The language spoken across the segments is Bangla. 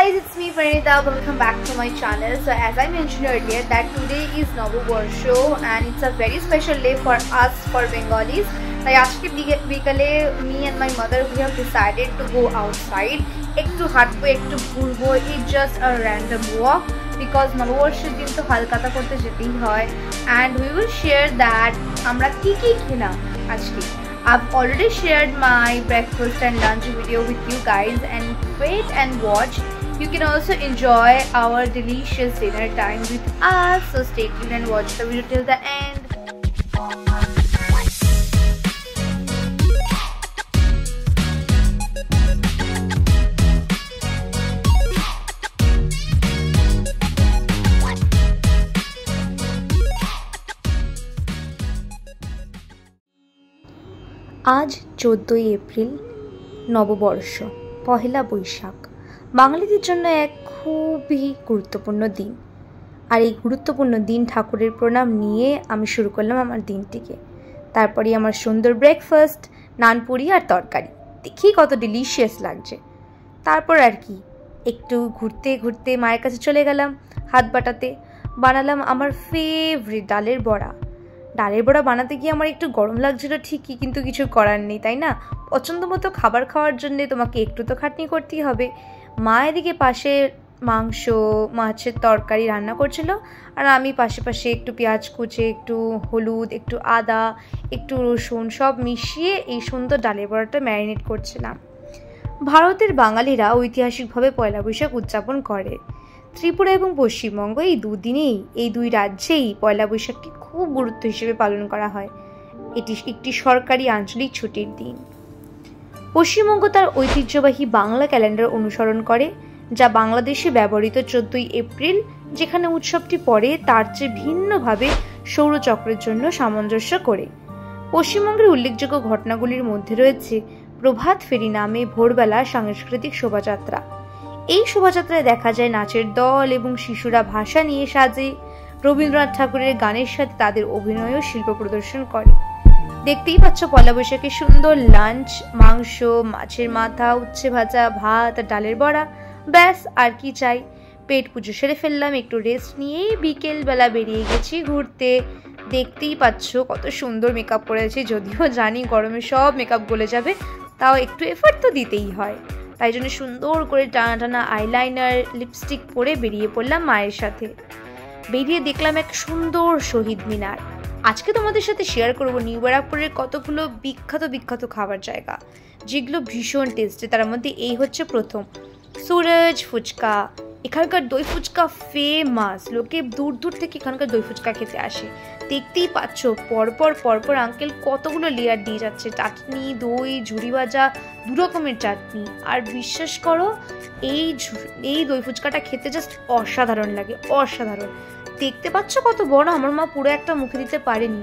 guys, it's me Pranita. Welcome back to my channel. So as I mentioned earlier that today is Noboborsho and it's a very special day for us for Bengalis. তাই আজকে বিকালে me and my mother we have decided to go outside. একটু হাঁটবো, একটু ঘুরবো. It's just a random walk because নববর্ষের দিন তো হালখাতা করতে যেতেই হয় and we will share that আমরা কি কি খেলাম আজকে. I've already shared my breakfast and lunch video with you guys and wait and watch. You can also enjoy our delicious dinner time with us. So stay tuned and watch the video till the end. আজ 14 এপ্রিল নববর্ষ, পহেলা বৈশাখ বাঙালিদের জন্য এক খুবই গুরুত্বপূর্ণ দিন। আর এই গুরুত্বপূর্ণ দিন ঠাকুরের প্রণাম নিয়ে আমি শুরু করলাম আমার দিনটিকে। তারপরে আমার সুন্দর ব্রেকফাস্ট, নানপুরি আর তরকারি, দেখি কত ডিলিশিয়াস লাগছে। তারপর আর কি একটু ঘুরতে ঘুরতে মায়ের কাছে চলে গেলাম হাত বাটাতে। বানালাম আমার ফেভারিট ডালের বড়া। ডালের বড়া বানাতে গিয়ে আমার একটু গরম লাগছিল ঠিকই, কিন্তু কিছু করার নেই, তাই না? পছন্দ মতো খাবার খাওয়ার জন্যে তোমাকে একটু তো খাটনি করতেই হবে। মা এদিকে পাশে মাংস মাছের তরকারি রান্না করছিল আর আমি পাশে পাশে একটু পেঁয়াজ কুচে, একটু হলুদ, একটু আদা, একটু রসুন সব মিশিয়ে এই সুন্দর ডালের বড়াটা ম্যারিনেট করছিলাম। ভারতের বাঙালিরা ঐতিহাসিকভাবে পয়লা বৈশাখ উদযাপন করে। ত্রিপুরা এবং পশ্চিমবঙ্গ এই দুদিনেই, এই দুই রাজ্যেই পয়লা বৈশাখটি খুব গুরুত্ব হিসেবে পালন করা হয়। এটি একটি সরকারি আঞ্চলিক ছুটির দিন। পশ্চিমবঙ্গ তার ঐতিহ্যবাহী বাংলা ক্যালেন্ডার অনুসরণ করে, যা বাংলাদেশে ব্যবহৃত 14 এপ্রিল যেখানে উৎসবটি পড়ে তার চেয়ে ভিন্নভাবে সৌরচক্রের জন্য সামঞ্জস্য করে। পশ্চিমবঙ্গের উল্লেখযোগ্য ঘটনাগুলির মধ্যে রয়েছে প্রভাত ফেরি নামে ভোরবেলা সাংস্কৃতিক শোভাযাত্রা। এই শোভাযাত্রায় দেখা যায় নাচের দল এবং শিশুরা ভাষা নিয়ে সাজে। রবীন্দ্রনাথ ঠাকুরের গানের সাথে তাদের অভিনয় ও শিল্প প্রদর্শন করে। দেখতেই পাচ্ছ পয়লা বৈশাখে সুন্দর লাঞ্চ, মাংস, মাছের মাথা, উচ্ছে ভাজা, ভাত আর ডালের বড়া, ব্যাস আর কি চাই। পেট পুজো সেরে ফেললাম, একটু রেস্ট নিয়েই বিকেলবেলা বেরিয়ে গেছি ঘুরতে। দেখতেই পাচ্ছ কত সুন্দর মেকআপ করেছি, যদিও জানি গরমে সব মেকআপ গলে যাবে, তাও একটু এফোর্ট তো দিতেই হয়। তাই জন্য সুন্দর করে টানা টানা আইলাইনার, লিপস্টিক পরে বেরিয়ে পড়লাম মায়ের সাথে। বেরিয়ে দেখলাম এক সুন্দর শহীদ মিনার। আজকে তোমাদের সাথে শেয়ার করবো নিউ ব্যারাকপুরের কতগুলো বিখ্যাত খাবার জায়গা যেগুলো ভীষণ টেস্টি। তার মধ্যে এই হচ্ছে প্রথম, সুরজ ফুচকা। এখানকার দই ফুচকা ফেমাস, লোকে দূর দূর থেকে এখানকার দই ফুচকা খেতে আসে। দেখতেই পাচ্ছ পরপর আঙ্কেল কতগুলো লেয়ার দিয়ে যাচ্ছে, চাটনি, দই, ঝুড়ি ভাজা, 2 রকমের চাটনি। আর বিশ্বাস করো এই দই ফুচকাটা খেতে জাস্ট অসাধারণ লাগে, অসাধারণ। দেখতে পাচ্ছ কত বড়, আমার মা পুরো একটা মুখে দিতে পারেনি।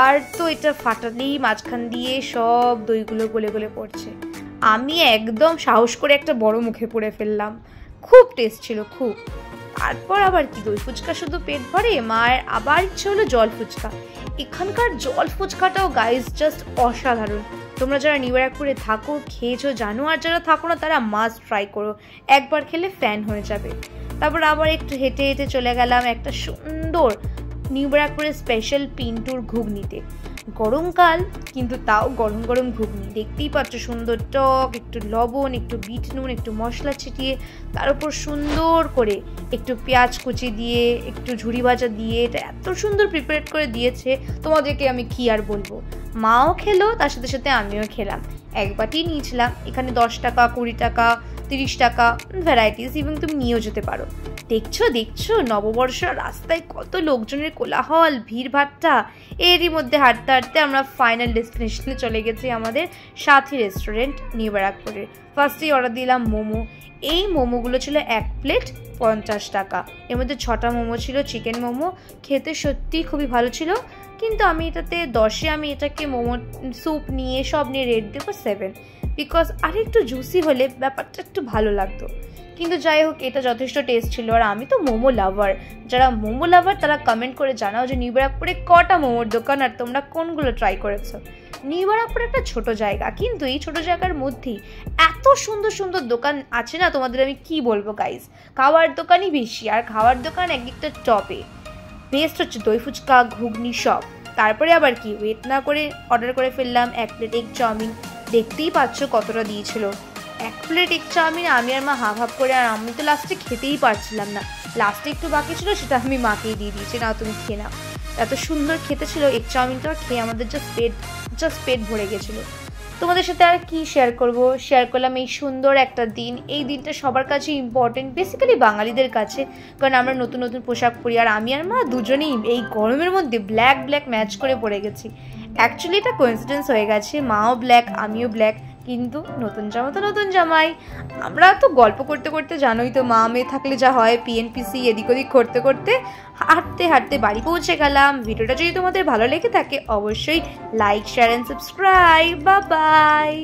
আর তো এটা ফাটালেই মাঝখান দিয়ে সব দইগুলো গলে গলে পড়ছে। আমি একদম সাহস করে একটা বড় মুখে পুরে ফেললাম। খুব টেস্ট ছিল, খুব। তারপর আবার কি দই ফুচকা শুধু পেট ভরে, মায়ের আবার ইচ্ছে হলো জল ফুচকা। এখানকার জল ফুচকাটাও গাইস জাস্ট অসাধারণ। তোমরা যারা নিউ ব্যারাকপুরে থাকো খেয়েছো জানো, আর যারা থাকো না তারা মাস্ট ট্রাই করো, একবার খেলে ফ্যান হয়ে যাবে। তারপর আবার একটু হেঁটে হেঁটে চলে গেলাম একটা সুন্দর নিউ ব্যারাকপুরের স্পেশাল পিন্টুর ঘুগনিতে। গরমকাল কিন্তু তাও গরম গরম ঘুগনি। দেখতেই পাচ্ছ সুন্দর টক, একটু লবণ, একটু বিট নুন, একটু মশলা ছিটিয়ে, তার উপর সুন্দর করে একটু পেঁয়াজ কুচি দিয়ে, একটু ঝুড়ি ভাজা দিয়ে, এটা এত সুন্দর প্রিপারেট করে দিয়েছে তোমাদেরকে আমি কি আর বলবো। মাও খেলো, তার সাথে সাথে আমিও খেলাম। এক বাটি নিয়েছিলাম। এখানে 10 টাকা, 20 টাকা, 30 টাকা ভ্যারাইটিস, এবং তুমি নিয়েও যেতে পারো। দেখছো নববর্ষ রাস্তায় কত লোকজনের কোলাহল, ভিড়ভাট্টা। এরই মধ্যে হাঁটতে হাঁটতে আমরা ফাইনাল ডেস্টিনেশনে চলে গেছি, আমাদের সাথী রেস্টুরেন্ট নিউ ব্যারাকপুরের। ফার্স্টেই অর্ডার দিলাম মোমো। এই মোমোগুলো ছিল 1 প্লেট 50 টাকা। এর মধ্যে 6টা মোমো ছিল, চিকেন মোমো। খেতে সত্যিই খুবই ভালো ছিল, কিন্তু আমি এটাতে 10-এ আমি এটাকে মোমো স্যুপ নিয়ে সব নিয়ে রেট দেবো 7, বিকজ আর একটু জুসি হলে ব্যাপারটা একটু ভালো লাগতো। কিন্তু যাই হোক, এটা যথেষ্ট টেস্ট ছিল। আর আমি তো মোমো লাভার, যারা মোমো লাভার তারা কমেন্ট করে জানাও যে নিউ ব্যারাকপুরে কটা মোমোর দোকান আর তোমরা কোনগুলো ট্রাই করেছো। নিউ ব্যারাকপুর একটা ছোট জায়গা, কিন্তু এই ছোট জায়গার মধ্যেই এত সুন্দর সুন্দর দোকান আছে না, তোমাদের আমি কি বলবো গাইস। খাওয়ার দোকানই বেশি, আর খাওয়ার দোকান একদিকটা টপে। বেস্ট হচ্ছে দই ফুচকা, ঘুগনি সব। তারপরে আবার কি, ওয়েট না করে অর্ডার করে ফেললাম 1 প্লেট এগ চাউমিন। দেখতেই পাচ্ছ কতটা দিয়েছিল। 1 প্লেট এগ চাউমিন আমি আর মা হাফ হাফ করে, আর আমি তো লাস্টে খেতেই পারছিলাম না। লাস্টে একটু বাকি ছিল, সেটা আমি মাকেই দিয়ে দিয়েছি, না তুমি খেয়ে নাও। এত সুন্দর খেতে ছিল এগ চাউমিনটা, খেয়ে আমাদের জাস্ট পেট ভরে গেছিলো। তোমাদের সাথে আর কি শেয়ার করলাম এই সুন্দর একটা দিন। এই দিনটা সবার কাছে ইম্পর্টেন্ট, বেসিক্যালি বাঙালিদের কাছে, কারণ আমরা নতুন নতুন পোশাক পরি। আর আমি আর মা দুজনেই এই গরমের মধ্যে ব্ল্যাক ম্যাচ করে পরে গেছি। অ্যাকচুয়ালি এটা কোইন্সিডেন্স হয়ে গেছে, মাও ব্ল্যাক আমিও ব্ল্যাক, কিন্তু নতুন জামা তো নতুন জামাই। আমরা তো গল্প করতে করতে, জানোই তো মা মেয়ে থাকলে যা হয়, পিএনপিসি এদিক ওদিক করতে করতে হাঁটতে হাঁটতে বাড়ি পৌঁছে গেলাম। ভিডিওটা যদি তোমাদের ভালো লেগে থাকে অবশ্যই like, share and subscribe. Bye bye.